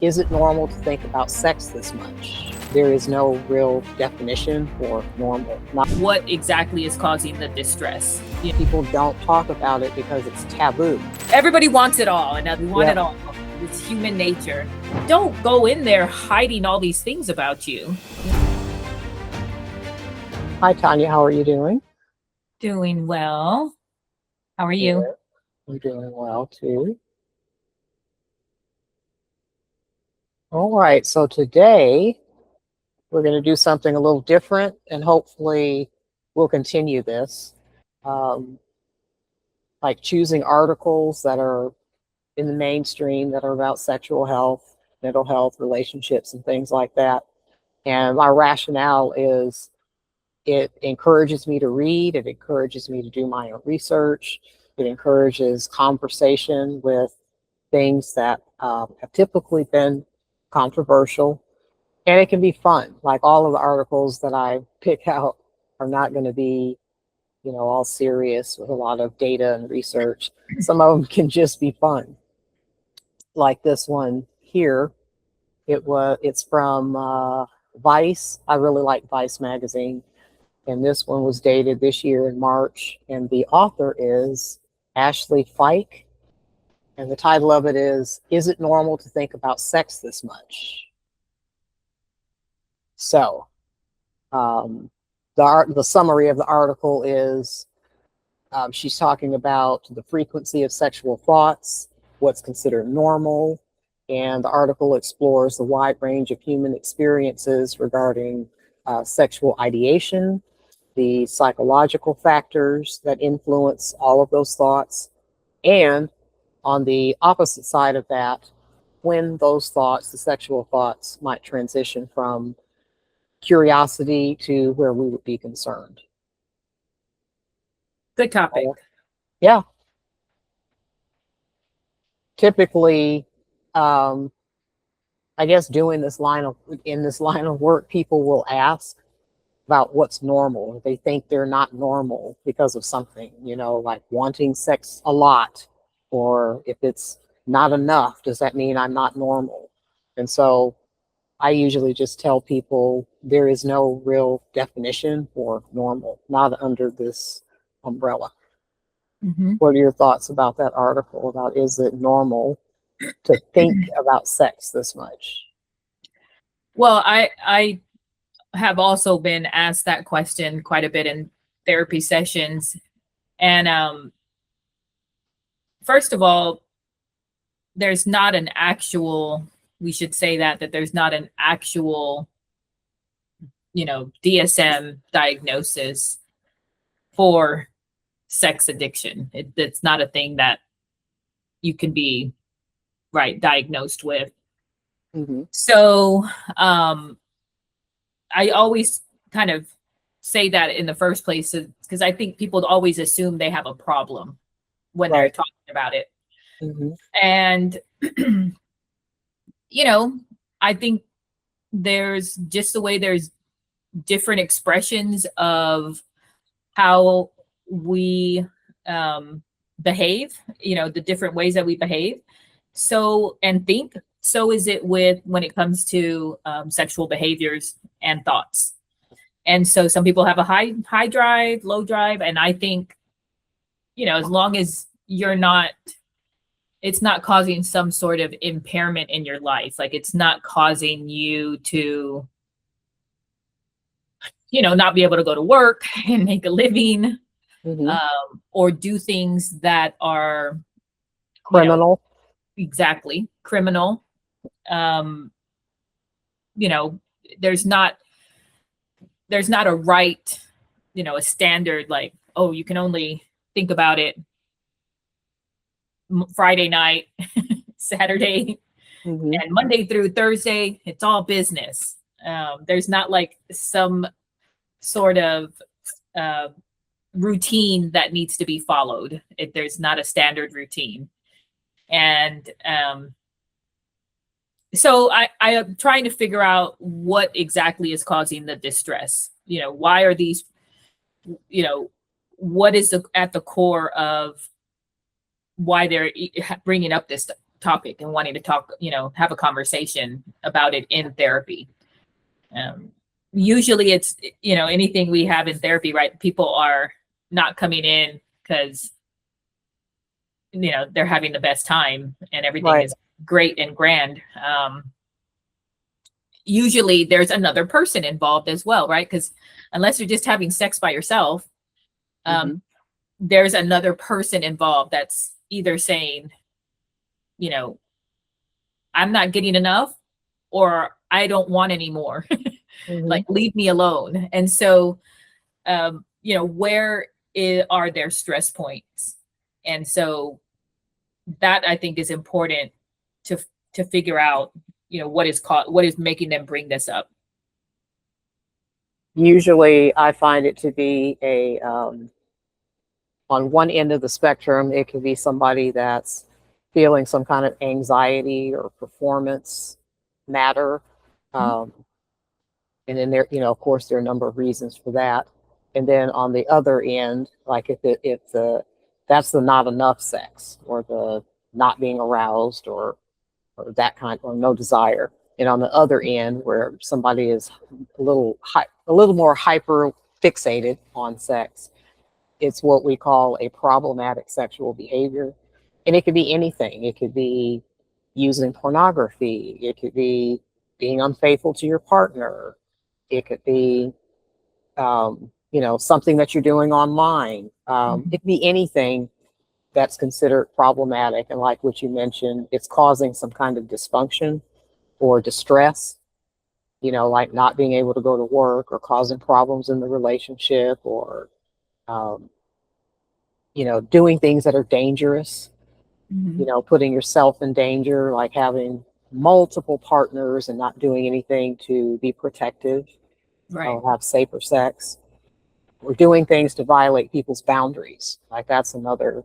Is it normal to think about sex this much? There is no real definition for normal. What exactly is causing the distress? People don't talk about it because it's taboo. Everybody wants it all, and we want it all. It's human nature. Don't go in there hiding all these things about you. Hi, Tanya. How are you doing? Doing well. How are you? Good. I'm doing well, too. All right. So today we're going to do something a little different, and hopefully we'll continue this. Like choosing articles that are in the mainstream that are about sexual health, mental health, relationships, and things like that. And my rationale is it encourages me to read, it encourages me to do my own research, it encourages conversation with things that have typically been controversial, and it can be fun. Like all of the articles that I pick out are not going to be, all serious with a lot of data and research. Some of them can just be fun. Like this one here, it's from Vice. I really like Vice magazine, and this one was dated this year in March, and the author is Ashley Fike, and the title of it is it normal to think about sex this much? So the summary of the article is she's talking about the frequency of sexual thoughts, what's considered normal, and the article explores the wide range of human experiences regarding sexual ideation, the psychological factors that influence all of those thoughts, and on the opposite side of that, when those thoughts, the sexual thoughts, might transition from curiosity to where we would be concerned. Good topic. Yeah. Typically, I guess in this line of work, people will ask about what's normal. If they think they're not normal because of something, like wanting sex a lot, or if it's not enough, does that mean I'm not normal? And so I usually just tell people there is no real definition for normal, not under this umbrella. Mm-hmm. What are your thoughts about that article about is it normal to think about sex this much? Well, I have also been asked that question quite a bit in therapy sessions. And first of all, there's not an actual, we should say that there's not an actual, DSM diagnosis for sex addiction. It's not a thing that you can be diagnosed with. Mm-hmm. So I always kind of say that in the first place because I think people always assume they have a problem when they're talking about it. Mm-hmm. And, I think there's just the way there's different expressions of how we behave, the different ways that we behave. So, and think, so is it when it comes to sexual behaviors and thoughts. And so some people have a high drive, low drive. And I think, as long as it's not causing some sort of impairment in your life, like it's not causing you to, not be able to go to work and make a living, Mm-hmm. or do things that are criminal. Exactly. Criminal. There's not a right, a standard like, oh, you can only think about it Friday night, Saturday, Mm-hmm. and Monday through Thursday, it's all business. There's not like some sort of routine that needs to be followed. There's not a standard routine. And so I am trying to figure out what exactly is causing the distress. Why are these, what is at the core of why they're bringing up this topic and wanting to talk, have a conversation about it in therapy. Usually it's, anything we have in therapy, right? People are not coming in because, they're having the best time and everything Right. is great and grand. Usually there's another person involved as well, right? Because unless you're just having sex by yourself, there's another person involved that's either saying, I'm not getting enough, or I don't want any more. Like, leave me alone. And so, where are their stress points? And so that, I think, is important to figure out, what is making them bring this up. Usually I find it to be on one end of the spectrum, it could be somebody that's feeling some kind of anxiety or performance matter. And then there, of course, there are a number of reasons for that. And then on the other end, like if that's the not enough sex, or the not being aroused, or that kind, or no desire. And on the other end, where somebody is a little more hyper fixated on sex, it's what we call a problematic sexual behavior. And it could be anything. It could be using pornography. It could be being unfaithful to your partner. It could be, something that you're doing online. It could be anything that's considered problematic. And like what you mentioned, it's causing some kind of dysfunction or distress, like not being able to go to work, or causing problems in the relationship, or, doing things that are dangerous, putting yourself in danger, like having multiple partners and not doing anything to be protective, Right. or have safer sex. We're doing things to violate people's boundaries. Like, that's another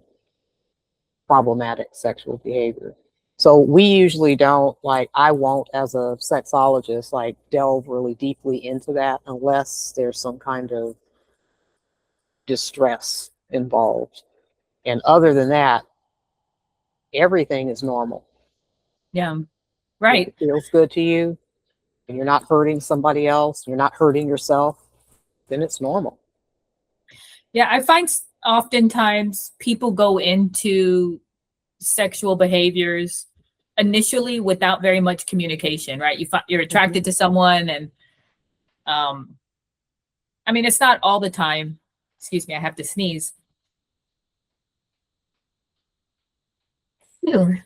problematic sexual behavior. So we usually don't, like, I won't, as a sexologist, like delve really deeply into that unless there's some kind of distress involved. And other than that, everything is normal. Yeah. Right. If it feels good to you and you're not hurting somebody else, you're not hurting yourself, then it's normal. Yeah, I find oftentimes people go into sexual behaviors initially without very much communication, right? You're attracted to someone, and I mean, it's not all the time. Excuse me, I have to sneeze. Ew.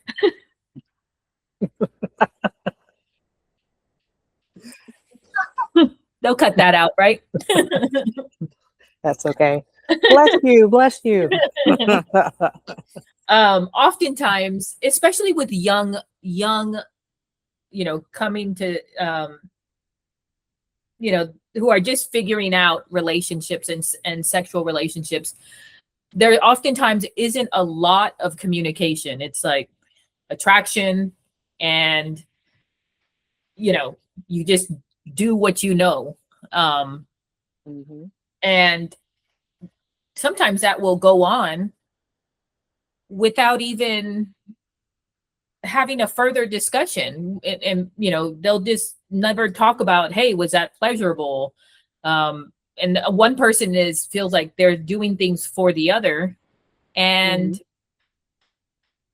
They'll cut that out, right? That's okay. Bless you, bless you. Oftentimes, especially with young, coming to, who are just figuring out relationships and sexual relationships, there oftentimes isn't a lot of communication. It's like attraction, and, you just do what you know. And sometimes that will go on without even having a further discussion, and they'll just never talk about, hey, was that pleasurable? And one person feels like they're doing things for the other, and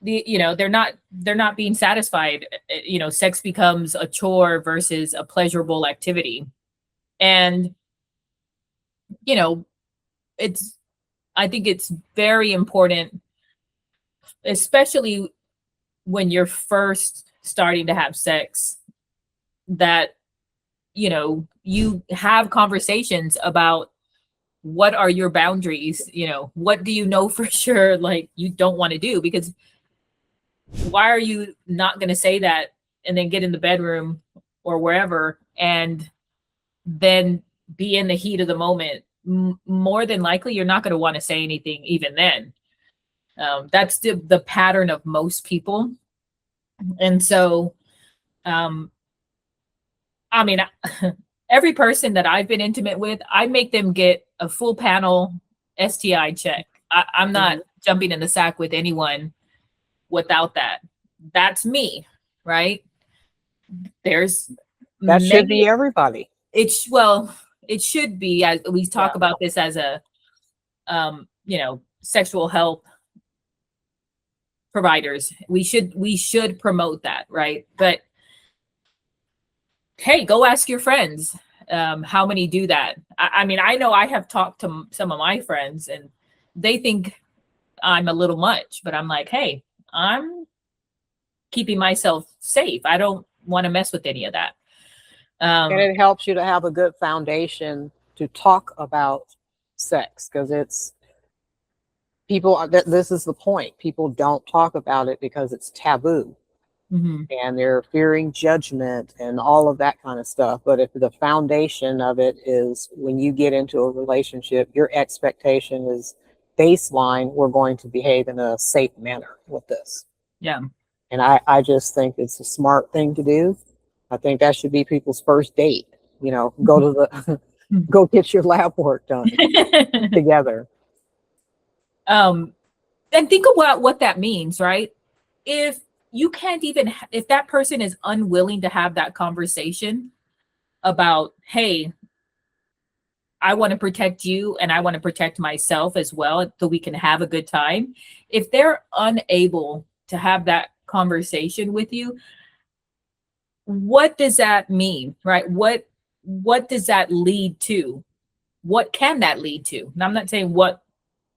they're not being satisfied. Sex becomes a chore versus a pleasurable activity. And I think it's very important, especially when you're first starting to have sex, that you have conversations about what are your boundaries, what do you know for sure, like, you don't want to do, because why are you not going to say that and then get in the bedroom or wherever and then be in the heat of the moment? More than likely you're not going to want to say anything even then. That's the pattern of most people. And so I mean, every person that I've been intimate with, I make them get a full panel STI check. I'm not jumping in the sack with anyone without that. that's me, right? There's That should many, be everybody. well, it should be, as we Yeah. talk about this as a, sexual health providers. We should promote that, right? But hey, go ask your friends how many do that. I mean, I know I have talked to some of my friends and they think I'm a little much, but I'm like, hey, I'm keeping myself safe. I don't want to mess with any of that. And it helps you to have a good foundation to talk about sex, because it's people this is the point. People don't talk about it because it's taboo Mhm. and they're fearing judgment and all of that kind of stuff. But if the foundation of it is when you get into a relationship, your expectation is baseline, we're going to behave in a safe manner with this. Yeah. And I just think it's a smart thing to do. I think that should be people's first date. Go to the go get your lab work done together. And think about what that means, right? If you can't even, if that person is unwilling to have that conversation about, hey, I want to protect you and I want to protect myself as well so we can have a good time. If they're unable to have that conversation with you, what does that mean, right? What does that lead to? What can that lead to? And I'm not saying what,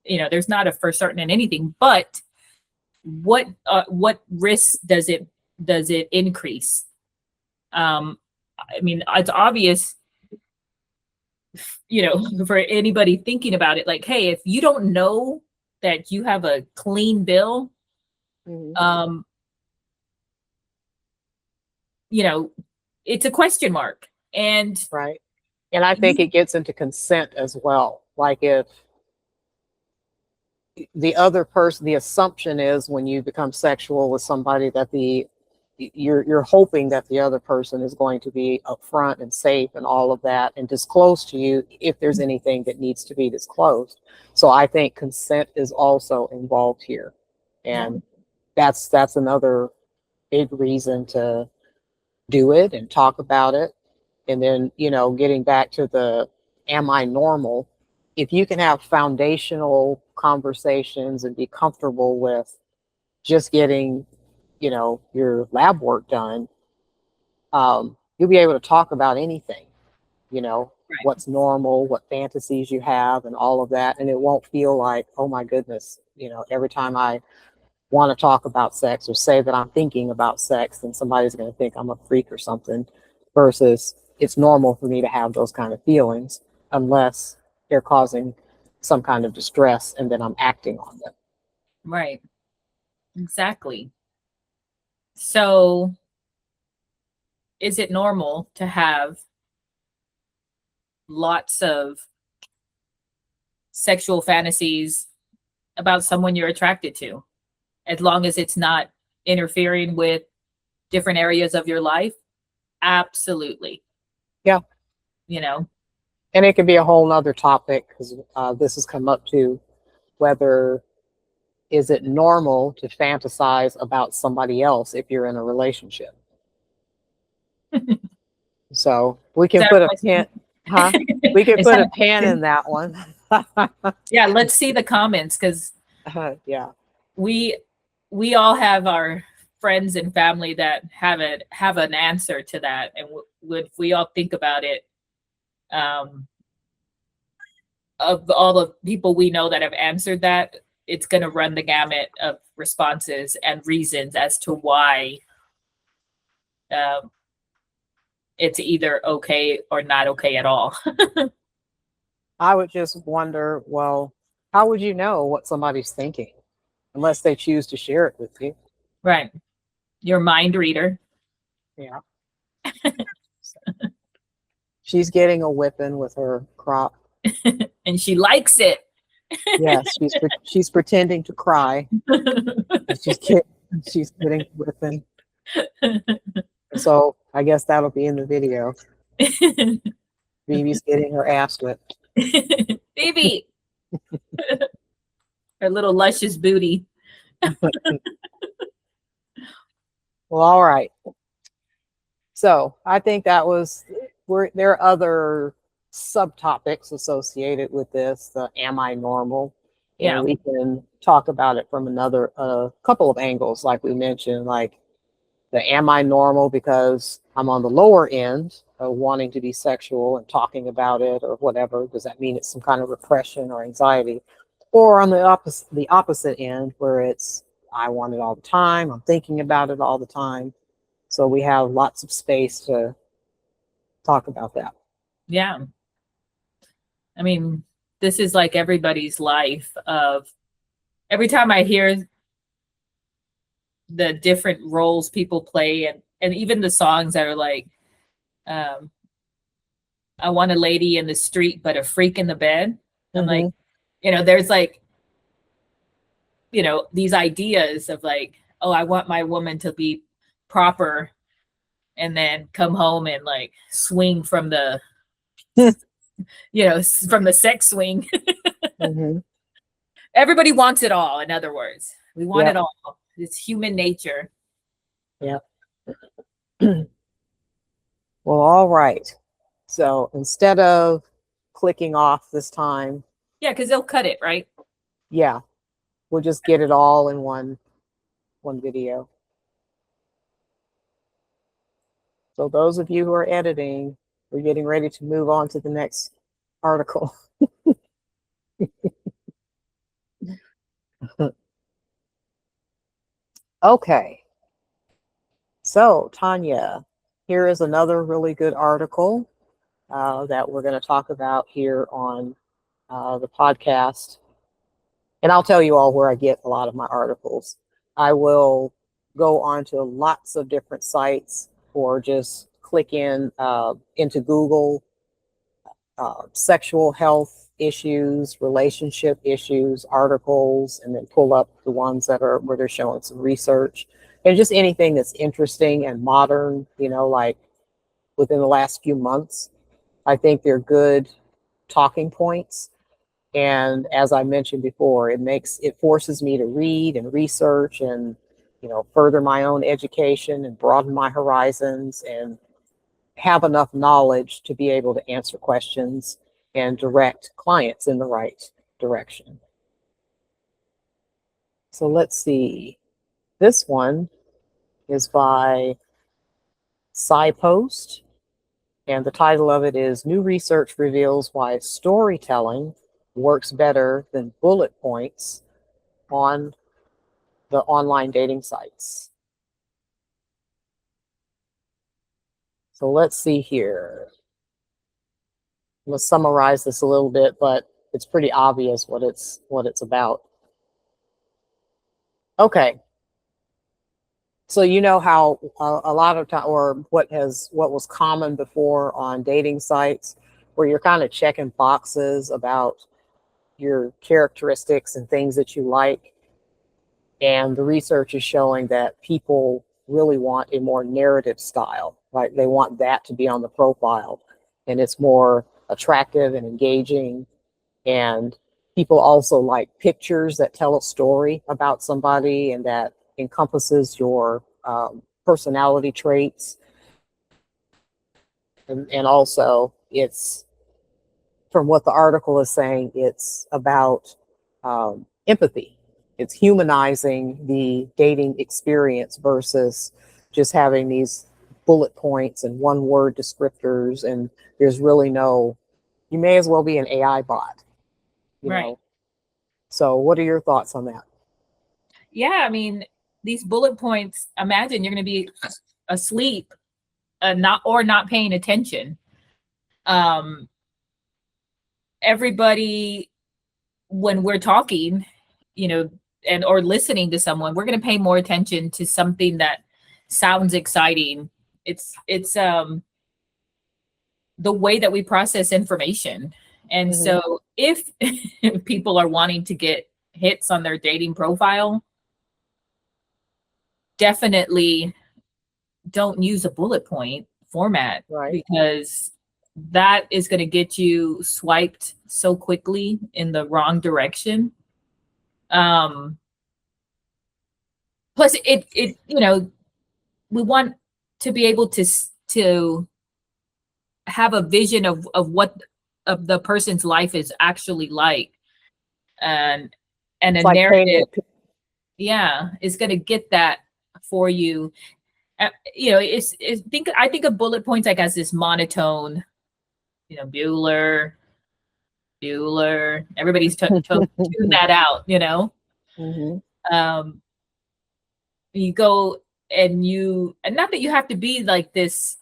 there's not a for certain in anything, but what risk does it increase? I mean, it's obvious, for anybody thinking about it, like, hey, if you don't know that you have a clean bill, Mhm. um, it's a question mark. And Right. And I think you, it gets into consent as well. Like if the other person, the assumption is when you become sexual with somebody that you're hoping that the other person is going to be upfront and safe and all of that and disclose to you if there's anything that needs to be disclosed. So I think consent is also involved here. yeah, And that's another big reason to do it and talk about it. And then, getting back to the am I normal? If you can have foundational conversations and be comfortable with just getting, your lab work done, you'll be able to talk about anything, right, what's normal, what fantasies you have, and all of that. And it won't feel like, oh my goodness, every time I want to talk about sex or say that I'm thinking about sex, then somebody's going to think I'm a freak or something, versus it's normal for me to have those kind of feelings unless they're causing some kind of distress and then I'm acting on them. right, exactly. So is it normal to have lots of sexual fantasies about someone you're attracted to, as long as it's not interfering with different areas of your life? Absolutely. Yeah. You know, And it can be a whole nother topic because this has come up to whether is it normal to fantasize about somebody else if you're in a relationship. So we is can that put a a pin, question? huh? We could Is put that a a pin in question? that one. Yeah, let's see the comments because Yeah. we we all have our friends and family that have an answer to that, and if we all think about it, um, of all the people we know that have answered that, it's going to run the gamut of responses and reasons as to why um, it's either okay or not okay at all. I would just wonder, well, how would you know what somebody's thinking unless they choose to share it with you? Right. Your mind reader. Yeah. She's getting a whipping with her crop. And she likes it. Yes, she's pretending to cry. And she's getting whipping. So I guess that'll be in the video. Phoebe's getting her ass whipped. Baby, her little luscious booty. Well, all right. So I think that was there are other subtopics associated with this, the am I normal? And Yeah. we can talk about it from another couple of angles, like we mentioned, like the am I normal because I'm on the lower end of wanting to be sexual and talking about it or whatever. Does that mean it's some kind of repression or anxiety? Or on the opposite end where it's I want it all the time, I'm thinking about it all the time. So we have lots of space to talk about that. Yeah. I mean, this is like everybody's life of every time I hear the different roles people play and even the songs that are like um I want a lady in the street but a freak in the bed. I'm like, Mm-hmm. there's like, these ideas of like, oh, I want my woman to be proper and then come home and like swing from the from the sex swing. Mm-hmm. Everybody wants it all, in other words. We want it Yep. all. It's human nature. Yep. Well, all right. So instead of clicking off this time, Yeah, because they'll cut it, right? yeah, we'll just get it all in one video. So those of you who are editing, we're getting ready to move on to the next article. Okay. So Tanya, here is another really good article that we're going to talk about here on the podcast. And I'll tell you all where I get a lot of my articles. I will go onto lots of different sites or just click into Google sexual health issues, relationship issues, articles, and then pull up the ones that are where they're showing some research and just anything that's interesting and modern, like within the last few months. I think they're good talking points. And as I mentioned before, it forces me to read and research and, further my own education and broaden my horizons and have enough knowledge to be able to answer questions and direct clients in the right direction. So let's see. This one is by SciPost, and the title of it is New Research Reveals Why Storytelling Works Better Than Bullet Points on the Online Dating Sites. So let's see here. I'm going to summarize this a little bit, but it's pretty obvious what it's about. Okay. So you know how a lot of time, or what was common before on dating sites, where you're kind of checking boxes about your characteristics and things that you like, and the research is showing that people really want a more narrative style, right? They want that to be on the profile, and it's more attractive and engaging. And people also like pictures that tell a story about somebody and that encompasses your personality traits. And also, it's from what the article is saying, it's about empathy. It's humanizing the dating experience versus just having these bullet points and one word descriptors. And there's really you may as well be an AI bot, you Right. know. So, what are your thoughts on that? Yeah, I mean, these bullet points, imagine you're going to be asleep, not paying attention. Um, everybody, when we're talking, and or listening to someone, we're going to pay more attention to something that sounds exciting. It's the way that we process information. And Mm-hmm. so if people are wanting to get hits on their dating profile, definitely don't use a bullet point format, Right. because that is going to get you swiped so quickly in the wrong direction. Um, plus it we want to be able to have a vision of what of the person's life is actually like, and It's a like painting narrative, a yeah, is going to get that for you. You know, I think of bullet points like as this monotone, you know, Bueller, everybody's tune that out, you know. Mhm. um you go and not that you have to be like this,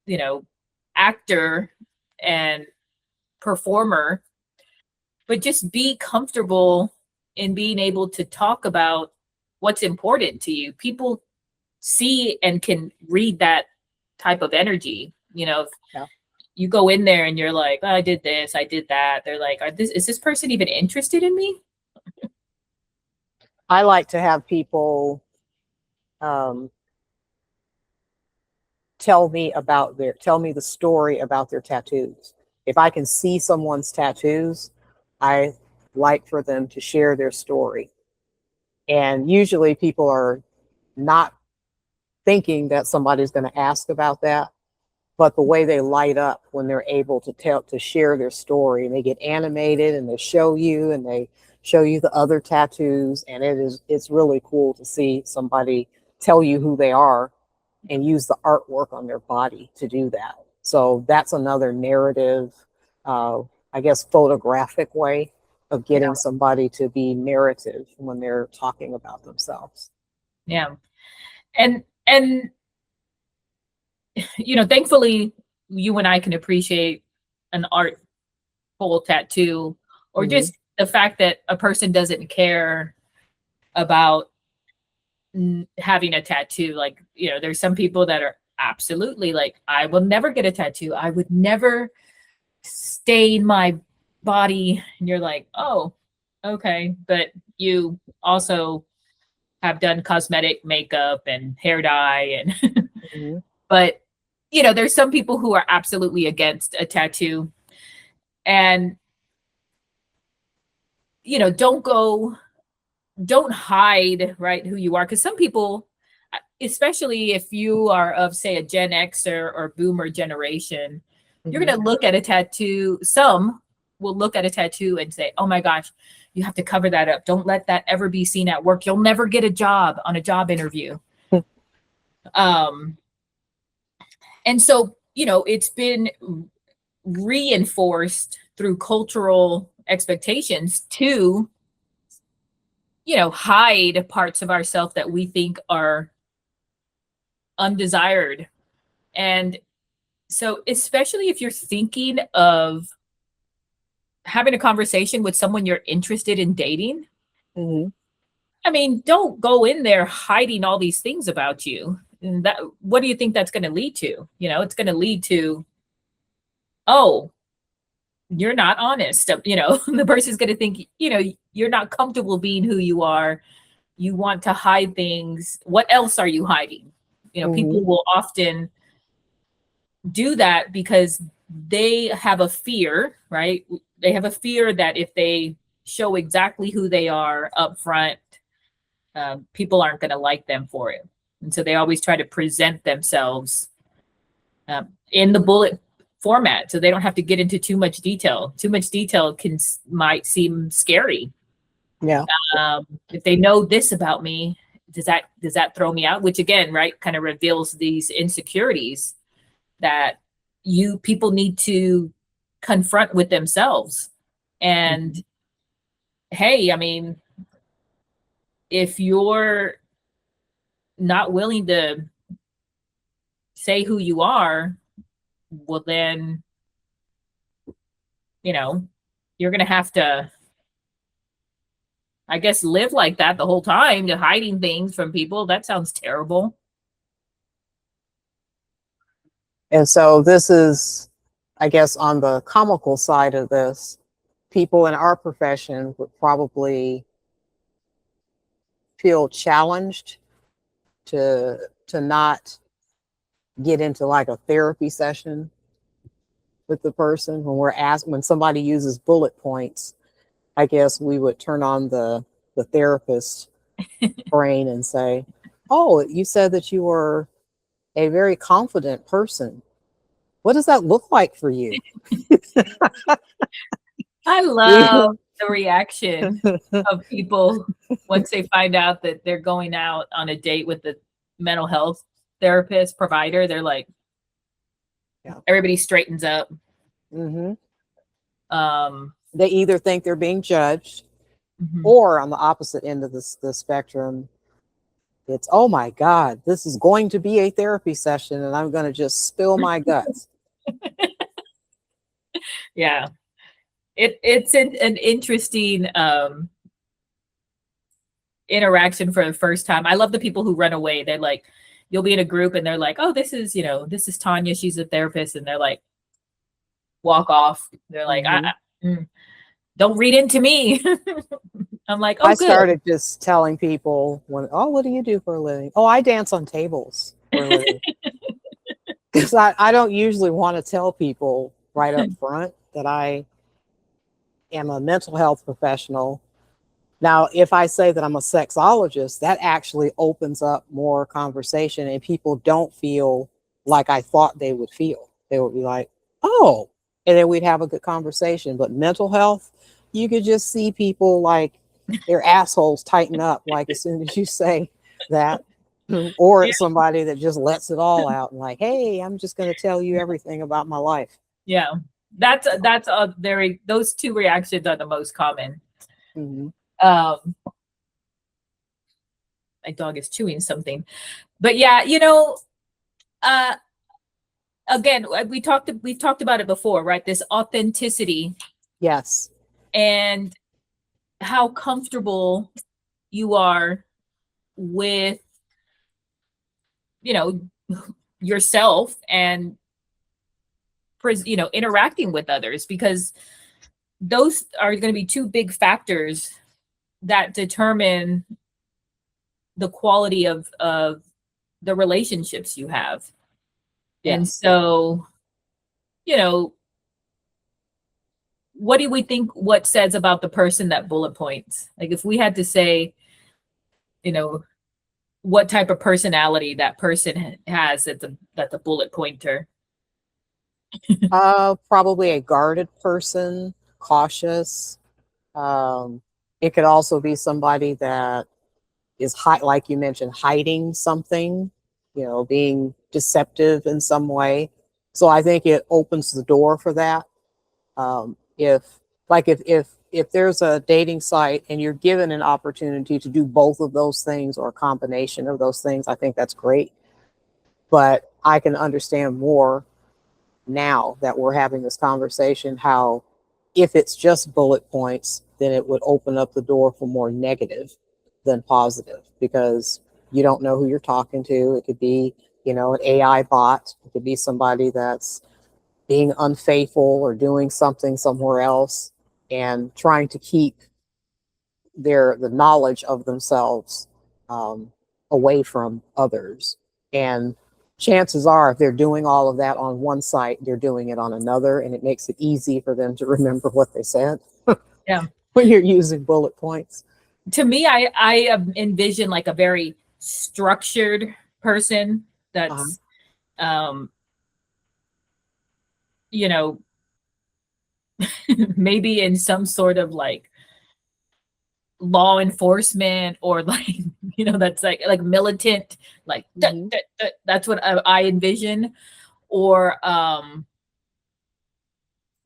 you know, actor and performer, but just be comfortable in being able to talk about what's important to you. People see and can read that type of energy. You know, if Yeah. you go in there and you're like, oh, I did this, I did that. They're like, is this person even interested in me? I like to have people um, tell me the story about their tattoos. If I can see someone's tattoos, I like for them to share their story. And usually people are not thinking that somebody's going to ask about that, but the way they light up when they're able to share their story, and they get animated and they show you the other tattoos, and it's really cool to see somebody tell you who they are and use the artwork on their body to do that. So that's another narrative, uh, I guess, photographic way of Yeah. getting somebody to be narrative when they're talking about themselves. Yeah. And you know, thankfully you and I can appreciate an artful tattoo, or Mm-hmm. just the fact that a person doesn't care about having a tattoo. Like, you know, there's some people that are absolutely like, I will never get a tattoo. I would never stain my body. And you're like, oh, okay. But you also have done cosmetic makeup and hair dye and Mm-hmm. but you know, there's some people who are absolutely against a tattoo. And you know, don't hide, right, who you are, because some people, especially if you are of, say, a Gen X or Boomer generation, you're Mm-hmm. going to look at a tattoo. Some will look at a tattoo and say, oh my gosh, you have to cover that up. Don't let that ever be seen at work. You'll never get a job on a job interview. um and so, you know, it's been reinforced through cultural expectations to, you know, hide parts of ourselves that we think are undesired. And so, especially if you're thinking of having a conversation with someone you're interested in dating, Mm-hmm. I mean, don't go in there hiding all these things about you. And that, what do you think that's going to lead to? You know, it's going to lead to, oh, you're not honest. You know, the person's going to think, you know, you're not comfortable being who you are. You want to hide things. What else are you hiding? You know, Mm-hmm. people will often do that because they have a fear, right? They have a fear that if they show exactly who they are up front, people aren't going to like them for it. And so they always try to present themselves in the bullet format, so they don't have to get into too much detail. Too much detail might seem scary. Yeah. If they know this about me, does that throw me out? Which again, right, kind of reveals these insecurities that people need to confront with themselves. And Mm-hmm. hey, I mean, if you're not willing to say who you are, well then, you know, you're gonna have to, I guess, live like that the whole time, to hiding things from people. That sounds terrible. And so this is, I guess, on the comical side of this, people in our profession would probably feel challenged to not get into like a therapy session with the person when we're asked when somebody uses bullet points. I guess we would turn on the therapist brain and say, Oh, you said that you were a very confident person. What does that look like for you? I love You- the reaction of people once they find out that they're going out on a date with the mental health therapist provider. They're like, yeah. everybody straightens up. Hmm. Um, They either think they're being judged, mhm. or on the opposite end of the spectrum, it's, oh my God, this is going to be a therapy session and I'm going to just spill my guts. Yeah, it's an interesting interaction for the first time. I love the people who run away. They're like, you'll be in a group and they're like, oh, this is Tanya. She's a therapist. And they're like, walk off. They're like, Hmm. don't read into me. I'm like, oh, I good. started just telling people when, oh, what do you do for a living? Oh, I dance on tables for a living. Because I don't usually want to tell people right up front that I am a mental health professional. Now, if I say that I'm a sexologist, that actually opens up more conversation and people don't feel like I thought they would feel. They would be like, oh, and then we'd have a good conversation. But mental health, you could just see people like their assholes tighten up like as soon as you say that. Or Yeah. it's somebody that just lets it all out and like, hey, I'm just going to tell you everything about my life. Yeah. That's a very, those two reactions are the most common. Mhm. Um, my dog is chewing something, but yeah, uh, again, we've talked about it before, right? This authenticity Yes. and how comfortable you are with, you know, yourself and, interacting with others, because those are going to be two big factors that determine the quality of the relationships you have. And Yes. so, you know, what do we think what says about the person that bullet points? Like if we had to say, you know, what type of personality that person has, that's a bullet pointer. Probably a guarded person, cautious. Um, it could also be somebody that is like you mentioned, hiding something, being deceptive in some way. So I think it opens the door for that. If like if there's a dating site and you're given an opportunity to do both of those things or a combination of those things, I think that's great. But I can understand more now that we're having this conversation how if it's just bullet points, then it would open up the door for more negative than positive because you don't know who you're talking to. It could be, an AI bot. It could be somebody that's being unfaithful or doing something somewhere else and trying to keep the knowledge of themselves um, away from others. And chances are, if they're doing all of that on one site, they're doing it on another, and it makes it easy for them to remember what they said Yeah. when you're using bullet points. To me, I envision like a very structured person Uh-huh. that's, um, you know, maybe in some sort of like law enforcement, or like, that's like militant, like Hmm. that's what I envision. Or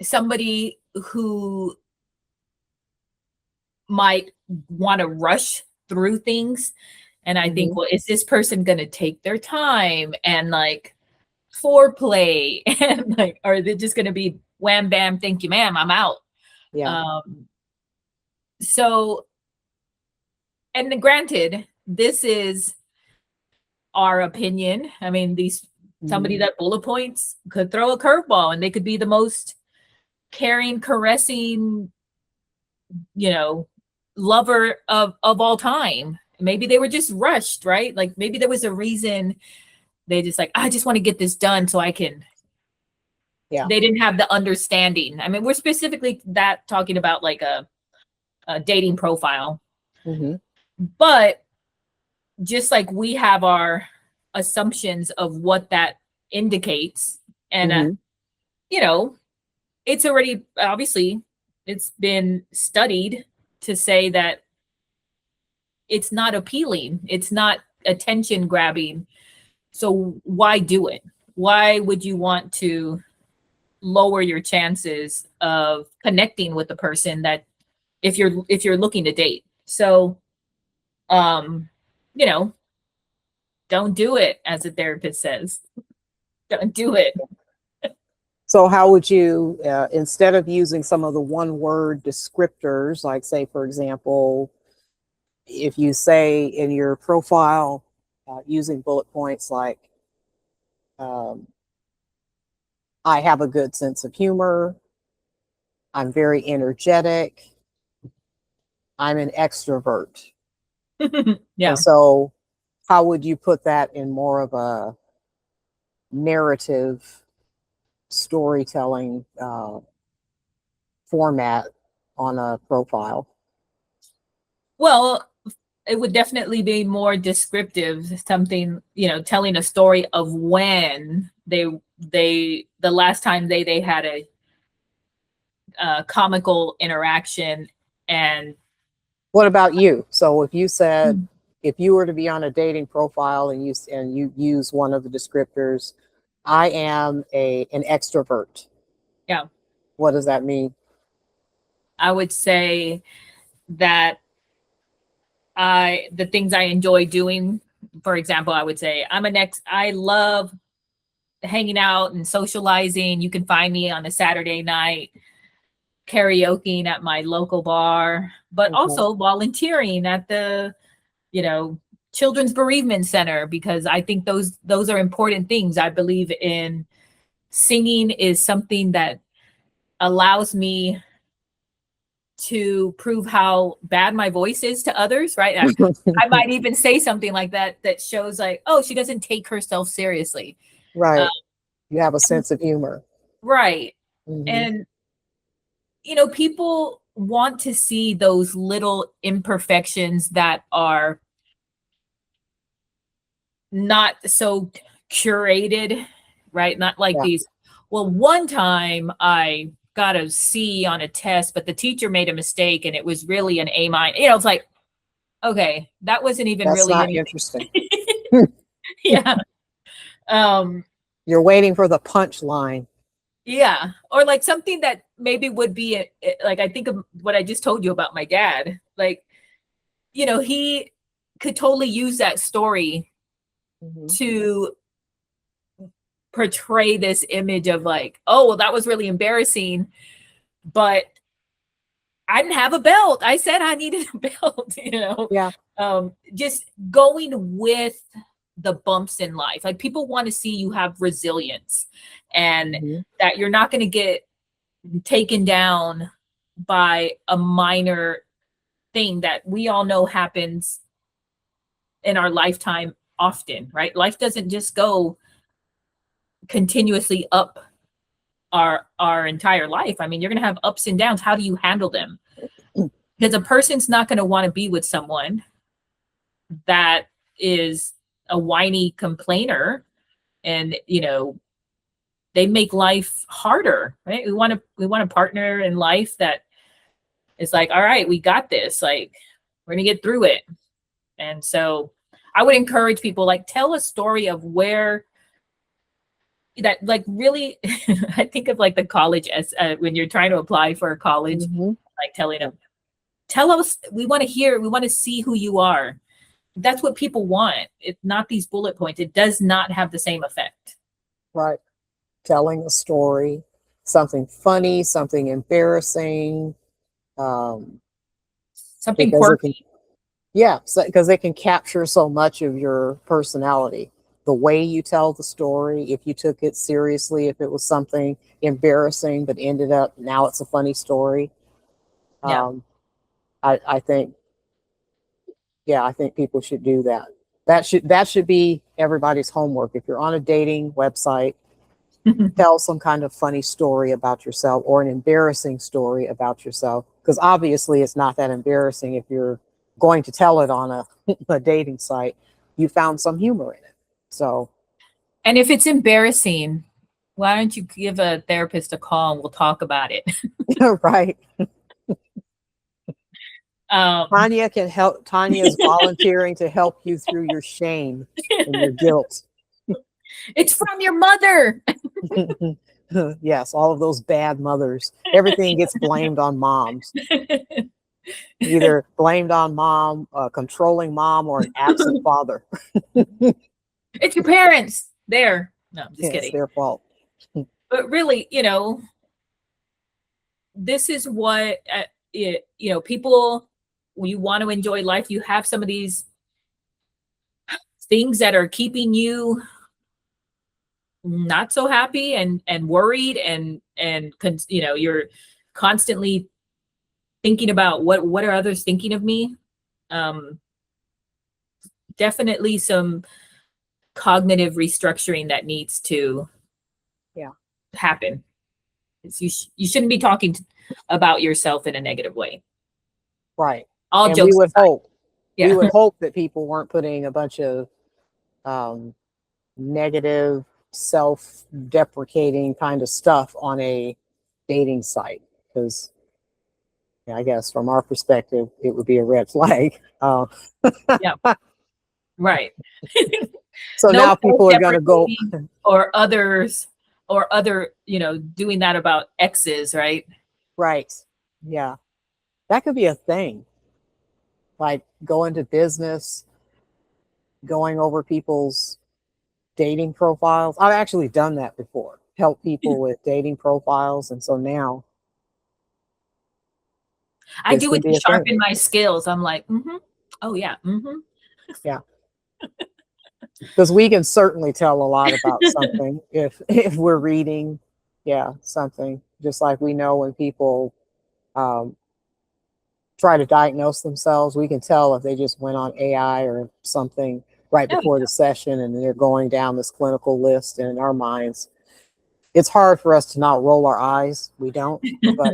somebody who might want to rush through things. And I think, Hmm. well, is this person going to take their time and like foreplay and like, or are they just going to be wham bam, thank you, ma'am, I'm out? Yeah. Um, so, and then granted, this is our opinion. I mean, Hmm. somebody that bullet points could throw a curveball and they could be the most caring, caressing, you know, lover of all time. Maybe they were just rushed, right? Like maybe there was a reason they just like, I just want to get this done so I can. Yeah. They didn't have the understanding. I mean, we're specifically that talking about like a dating profile, Hmm. but just like we have our assumptions of what that indicates, and Hmm. you know, it's already obviously it's been studied to say that it's not appealing, it's not attention grabbing. So why do it? Why would you want to lower your chances of connecting with the person that if you're looking to date? So um you know, don't do it, as a therapist says. Don't do it. So how would you, instead of using some of the one word descriptors, like say, for example, if you say in your profile, using bullet points like, um, I have a good sense of humor, I'm very energetic, I'm an extrovert. And Yeah. so, how would you put that in more of a narrative storytelling format on a profile? Well, it would definitely be more descriptive, something, telling a story of when the last time they had a comical interaction. And What about you? So if you said, mm, if you were to be on a dating profile and you use one of the descriptors, I am an extrovert. yeah, What does that mean? I would say that the things I enjoy doing, for example, I would say I love hanging out and socializing. You can find me on a Saturday night karaokeing at my local bar, but Okay. also volunteering at the, you know, Children's Bereavement Center, because I think those are important things. I believe in singing is something that allows me to prove how bad my voice is to others, right? I might even say something like that shows like, oh, she doesn't take herself seriously. Uh, Right. You have a sense of humor. right. Hmm. And people want to see those little imperfections that are not so curated, right? Not like Yeah. these, well, one time I got a C on a test, but the teacher made a mistake and it was really an A minus. It's like, okay, that wasn't even That's really not anything. interesting. Yeah. Um, You're waiting for the punchline. yeah. Or like something that maybe would be like, I think of what I just told you about my dad. Like, he could totally use that story Hmm. to portray this image of like, oh, well, that was really embarrassing, but I didn't have a belt. I said I needed a belt, Yeah. just going with the bumps in life. Like people want to see you have resilience and Hmm. that you're not going to get taken down by a minor thing that we all know happens in our lifetime often, right? Life doesn't just go continuously up our entire life. I mean, you're going to have ups and downs. How do you handle them? Because a person's not going to want to be with someone that is a whiny complainer, and they make life harder, right? We want a partner in life that is like, all right, we got this, like we're going to get through it. And so I would encourage people, like, tell a story of where that, like, really I think of like the college as when you're trying to apply for a college, Hmm. like telling them, tell us, we want to hear, we want to see who you are. That's what people want. It's not these bullet points. It does not have the same effect. Right. Telling a story, something funny, something embarrassing, um, Something because it can, quirky. yeah, because it can capture so much of your personality. The way you tell the story, if you took it seriously, if it was something embarrassing but ended up now it's a funny story. Yeah. Um, I think, yeah, I think people should do that. That should be everybody's homework. If you're on a dating website, tell some kind of funny story about yourself or an embarrassing story about yourself. Because obviously it's not that embarrassing if you're going to tell it on a, a dating site. you found some humor in it. So, And if it's embarrassing, why don't you give a therapist a call and we'll talk about it? right. Um, Tanya can help. Tanya is volunteering to help you through your shame and your guilt. it's from your mother. Yes, all of those bad mothers. Everything gets blamed on moms. Either blamed on mom, a controlling mom, or an absent father. It's your parents. There. No, I'm just It's kidding. their fault. But really, this is what people. You want to enjoy life. You have some of these things that are keeping you not so happy and worried you're constantly thinking about what are others thinking of me. um Definitely some cognitive restructuring that needs to Yeah. happen. You shouldn't be talking about yourself in a negative way. Right. All And we jokes would aside. hope, we Yeah. would hope that people weren't putting a bunch of um, negative, self-deprecating kind of stuff on a dating site, because I guess from our perspective, it would be a red flag. Yeah, right. So No now people are going to go self-deprecating or others or other, doing that about exes, right? right. Yeah, that could be a thing. Like go into business, going over people's dating profiles. I've actually done that before, help people with dating profiles. And so now I this do can it to be a thing. sharpen my skills. I'm like, oh yeah, Yeah. Because we can certainly tell a lot about something if we're reading, yeah, something. Just like we know when people um, try to diagnose themselves, we can tell if they just went on AI or something right oh before the session and they're going down this clinical list. And in our minds, it's hard for us to not roll our eyes. We don't, but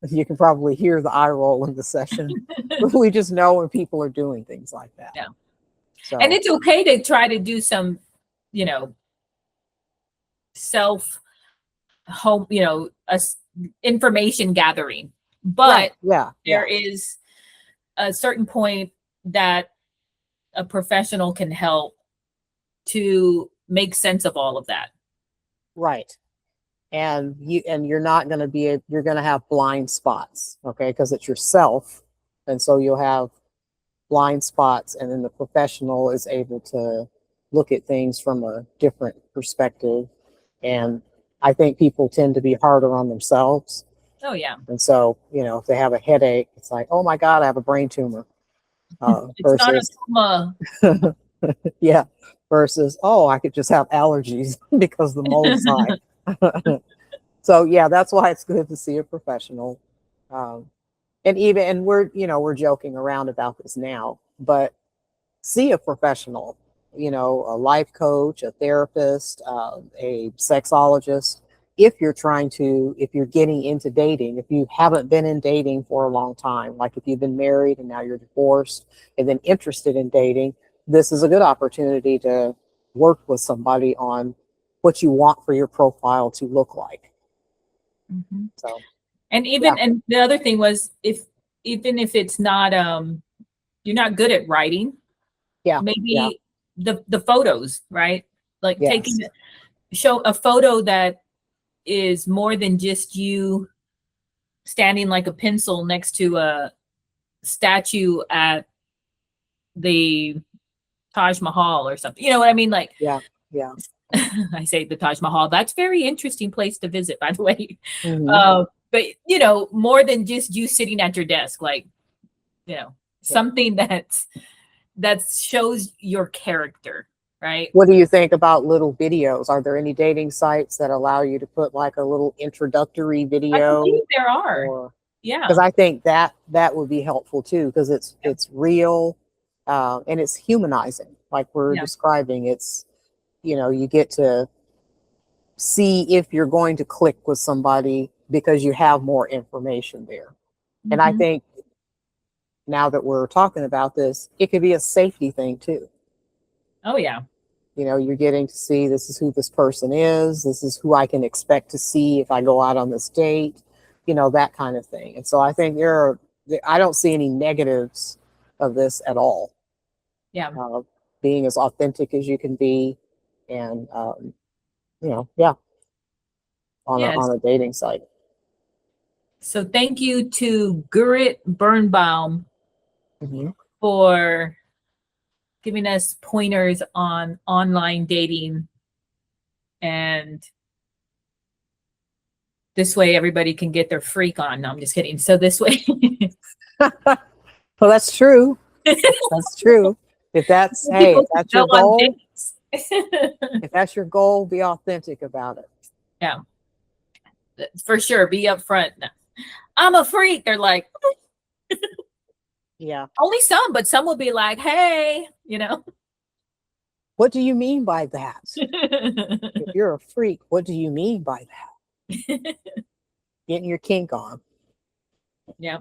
you can probably hear the eye roll in the session. We just know when people are doing things like that. yeah. And So it's okay to try to do some, you know, self home, information gathering, right, but yeah, there yeah, is a certain point that a professional can help to make sense of all of that. right. And you're not going to be you're going to have blind spots, okay, because it's yourself, and so you'll have blind spots, and then the professional is able to look at things from a different perspective. And I think people tend to be harder on themselves, Oh yeah. and so if they have a headache, it's like, oh my god, I have a brain tumor, It's not a versus trauma. yeah, versus, oh, I could just have allergies because the mold's high. So yeah, that's why it's good to see a professional. Um, and we're joking around about this now, but see a professional, a life coach, a therapist, a sexologist. If you're getting into dating, if you haven't been in dating for a long time, like if you've been married and now you're divorced and then interested in dating, this is a good opportunity to work with somebody on what you want for your profile to look like. Mhm. So, And yeah, and the other thing was, even if it's not you're not good at writing, yeah, yeah, maybe the photos, right? Like yes, show a photo that is more than just you standing like a pencil next to a statue at the Taj Mahal or something. You know what I mean? Like yeah, yeah. I say the Taj Mahal. That's a very interesting place to visit, by the way. Hmm. But more than just you sitting at your desk, like Yeah. something that shows your character, right? What do you think about little videos? Are there any dating sites that allow you to put like a little introductory I believe video? there are. Or because Yeah. I think that would be helpful too, because Yeah. it's real, and it's humanizing, like we're Yeah. describing. It's you get to see if you're going to click with somebody because you have more information there. And I Mhm. think now that we're talking about this, it could be a safety thing too. Oh yeah. You know, you're getting to see this is who this person is. This is who I can expect to see if I go out on this date, you know, that kind of thing. And so I think I don't see any negatives of this at all. Yeah. Being as authentic as you can be, and yeah, Yes. on a dating site. So thank you to Gurrit Birnbaum Mm-hmm. for giving us pointers on online dating, and this way everybody can get their freak on. No, I'm just kidding. So this way Well, that's true. That's true. If that's people if can that's go your on goal, dates. if that's your goal, be authentic about it. Yeah, for sure. Be upfront. No, I'm a freak. They're like, Yeah. only some, but some will be like, hey, you know. What do you mean by that? If you're a freak, what do you mean by that? Getting your kink on. Yeah.